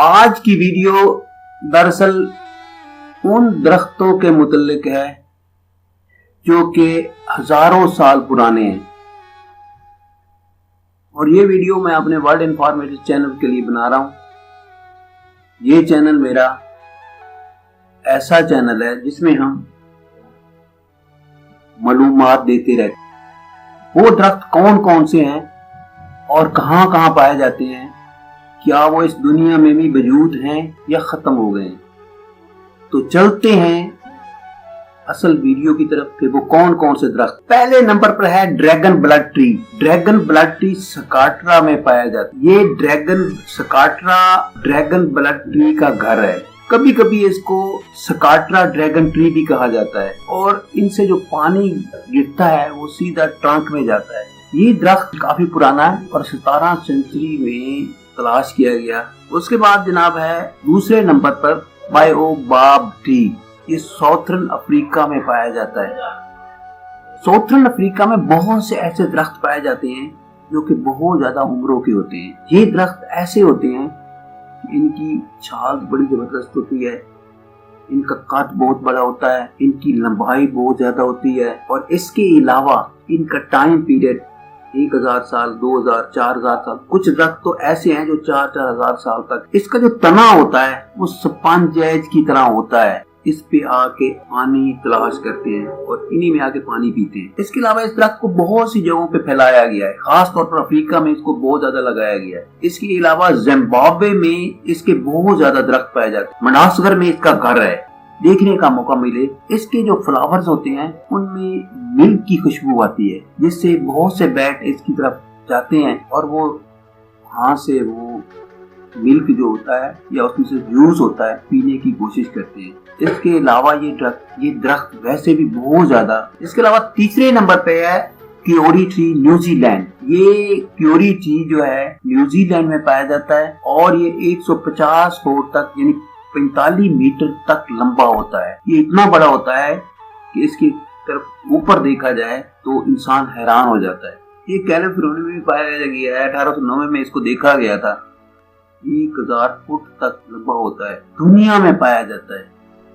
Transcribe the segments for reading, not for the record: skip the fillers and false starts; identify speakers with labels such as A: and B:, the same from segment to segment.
A: آج کی ویڈیو دراصل ان درختوں کے متعلق ہے جو کہ ہزاروں سال پرانے ہیں، اور یہ ویڈیو میں اپنے ورلڈ انفارمیٹر چینل کے لیے بنا رہا ہوں۔ یہ چینل میرا ایسا چینل ہے جس میں ہم معلومات دیتے رہتے ہیں۔ وہ درخت کون کون سے ہیں اور کہاں کہاں پائے جاتے ہیں، کیا وہ اس دنیا میں بھی موجود ہیں یا ختم ہو گئے ہیں۔ تو چلتے ہیں اصل ویڈیو کی طرف کہ وہ کون کون سے درخت۔ پہلے نمبر پر ہے dragon blood tree. Dragon blood tree Socotra میں پایا جاتا ہے۔ یہ ڈریگن بلڈ ٹری کا گھر ہے۔ کبھی کبھی اس کو سکاٹرا ڈریگن ٹری بھی کہا جاتا ہے، اور ان سے جو پانی گرتا ہے وہ سیدھا ٹرنک میں جاتا ہے۔ یہ درخت کافی پرانا ہے اور 17 سنچری میں تلاش کیا گیا۔ اس کے بعد جناب ہے دوسرے نمبر پر بائیوباب ٹری۔ یہ ساؤتھرن افریقہ میں پایا جاتا ہے۔ ساؤتھرن افریقہ میں بہت سے ایسے درخت پائے جاتے ہیں جو کہ بہت زیادہ عمروں کے ہوتے ہیں۔ یہ درخت ایسے ہوتے ہیں کہ ان کی چھال بڑی زبردست ہوتی ہے، ان کا قد بہت بڑا ہوتا ہے، ان کی لمبائی بہت زیادہ ہوتی ہے، اور اس کے علاوہ ان کا ٹائم پیریڈ 1000 سال، 2000، 4000 سال۔ کچھ درخت تو ایسے ہیں جو 4000 سال تک۔ اس کا جو تنا ہوتا ہے وہ سپنج کی طرح ہوتا ہے۔ اس پہ آ کے پانی تلاش کرتے ہیں اور انہی میں آ کے پانی پیتے ہیں۔ اس کے علاوہ اس درخت کو بہت سی جگہوں پہ پھیلایا گیا ہے، خاص طور پر افریقہ میں اس کو بہت زیادہ لگایا گیا ہے۔ اس کے علاوہ زمبابوے میں اس کے بہت زیادہ درخت پائے جاتے ہیں۔ مڈغاسکر میں اس کا گھر ہے۔ دیکھنے کا موقع ملے، اس کے جو فلاورز ہوتے ہیں ان میں ملک کی خوشبو آتی ہے، جس سے بہت سے بیٹ اس کی طرف جاتے ہیں اور وہ وہاں سے وہ ملک جو ہوتا ہے یا اس میں سے جوس ہوتا ہے پینے کی کوشش کرتے ہیں۔ اس کے علاوہ یہ درخت ویسے بھی بہت زیادہ۔ اس کے علاوہ تیسرے نمبر پہ ہے کیوری ٹری، نیوزی لینڈ۔ یہ کیوری ٹری جو ہے نیوزی لینڈ میں پایا جاتا ہے، اور یہ 150 فٹ تک یعنی 45 میٹر تک لمبا ہوتا ہے۔ یہ اتنا بڑا ہوتا ہے کہ اس کی طرف اوپر دیکھا جائے تو انسان حیران ہو جاتا ہے۔ یہ کیلیفورنیا میں بھی پایا گیا ہے، 1890 میں اس کو دیکھا گیا تھا۔ 1000 فٹ تک لمبا ہوتا ہے، دنیا میں پایا جاتا ہے،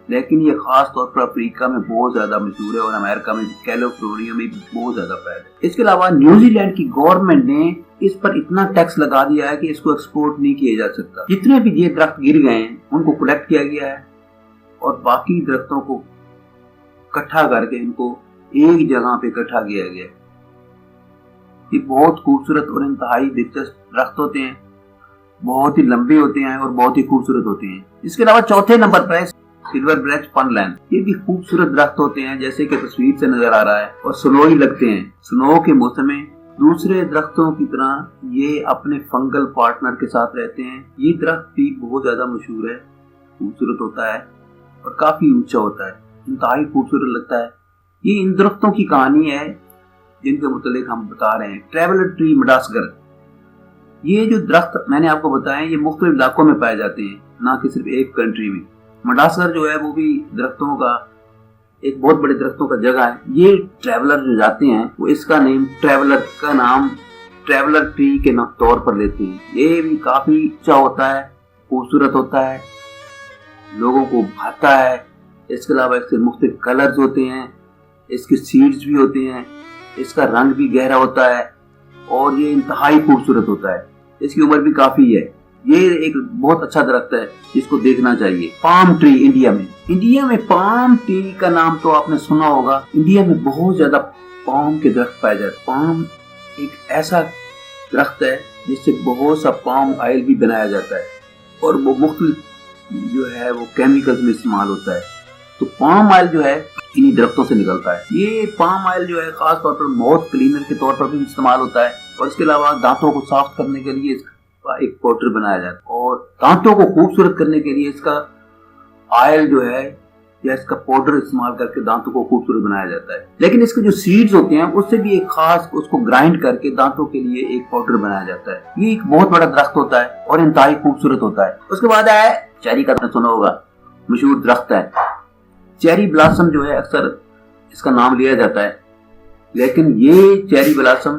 A: لیکن یہ خاص طور پر افریقہ میں بہت زیادہ مشہور ہے، اور امریکہ میں کیلیفورنیا میں بھی بہت زیادہ پایا جاتا ہے۔ اس کے علاوہ نیوزی لینڈ کی گورنمنٹ نے اس پر اتنا ٹیکس لگا دیا ہے کہ اس کو ایکسپورٹ نہیں کیا جا سکتا۔ جتنے بھی یہ درخت گر گئے ہیں ان کو کلیکٹ کیا گیا ہے، اور باقی درختوں کو اکٹھا کر کے ان کو ایک جگہ پہ اکٹھا کیا گیا ہے۔ یہ بہت خوبصورت اور انتہائی دلچسپ درخت ہوتے ہیں، بہت ہی لمبے ہوتے ہیں اور بہت ہی خوبصورت ہوتے ہیں۔ اس کے علاوہ چوتھے نمبر پر سلور برچ پن لینڈ۔ یہ بھی خوبصورت درخت ہوتے ہیں جیسے کہ تصویر سے نظر آ رہا ہے، اور سنوئی لگتے ہیں۔ سنو کے موسم میں دوسرے درختوں کی طرح یہ اپنے فنگل پارٹنر کے ساتھ رہتے ہیں۔ یہ درخت بھی بہت زیادہ مشہور ہے، خوبصورت ہوتا ہے اور کافی اونچا ہوتا ہے، انتہائی خوبصورت لگتا ہے۔ یہ ان درختوں کی کہانی ہے جن کے متعلق ہم بتا رہے ہیں۔ Traveller tree Madagascar. یہ جو درخت میں نے آپ کو بتایا یہ مختلف علاقوں میں پائے جاتے ہیں، نہ کہ صرف ایک کنٹری میں۔ مڈغاسکر جو ہے وہ بھی درختوں کا ایک بہت بڑے درختوں کا جگہ ہے۔ یہ ٹریولر جو جاتے ہیں وہ اس کا نام ٹریولر ٹری کے طور پر لیتے ہیں۔ یہ بھی کافی اونچا ہوتا ہے، خوبصورت ہوتا ہے، لوگوں کو بھاتا ہے۔ اس کے علاوہ اس کے مختلف کلرز ہوتے ہیں، اس کے سیڈز بھی ہوتے ہیں، اس کا رنگ بھی گہرا ہوتا ہے، اور یہ انتہائی خوبصورت ہوتا ہے۔ اس کی عمر بھی کافی ہے۔ یہ ایک بہت اچھا درخت ہے جس کو دیکھنا چاہیے۔ پام ٹری انڈیا میں پام ٹری کا نام تو آپ نے سنا ہوگا۔ انڈیا میں بہت زیادہ پام کے درخت پائے جاتے ہیں۔ پام ایک ایسا درخت ہے جس سے بہت سا پام آئل بھی بنایا جاتا ہے، اور وہ مختلف جو ہے وہ کیمیکلز میں استعمال ہوتا ہے۔ تو پام آئل جو ہے انہی درختوں سے نکلتا ہے۔ یہ پام آئل جو ہے خاص طور پر ماؤتھ کلینر کے طور پر بھی استعمال ہوتا ہے، اور اس کے علاوہ دانتوں کو صاف کرنے کے لیے ایک پاؤڈر بنایا جاتا ہے، اور دانتوں کو خوبصورت کرنے کے لیے اس کا آئل جو ہے یا اس کا پاؤڈر استعمال کر کے دانتوں کو خوبصورت بنایا جاتا ہے۔ لیکن اس کے جو سیڈز ہوتے ہیں اس سے بھی ایک خاص اس کو گرائنڈ کر کے دانتوں کے لیے ایک پاؤڈر بنایا جاتا ہے۔ یہ ایک بہت بڑا درخت ہوتا ہے اور انتہائی خوبصورت ہوتا ہے۔ اس کے بعد ہے چیری کا سنا ہوگا، مشہور درخت ہے۔ چیری بلاسم جو ہے اکثر اس کا نام لیا جاتا ہے، لیکن یہ چیری بلاسم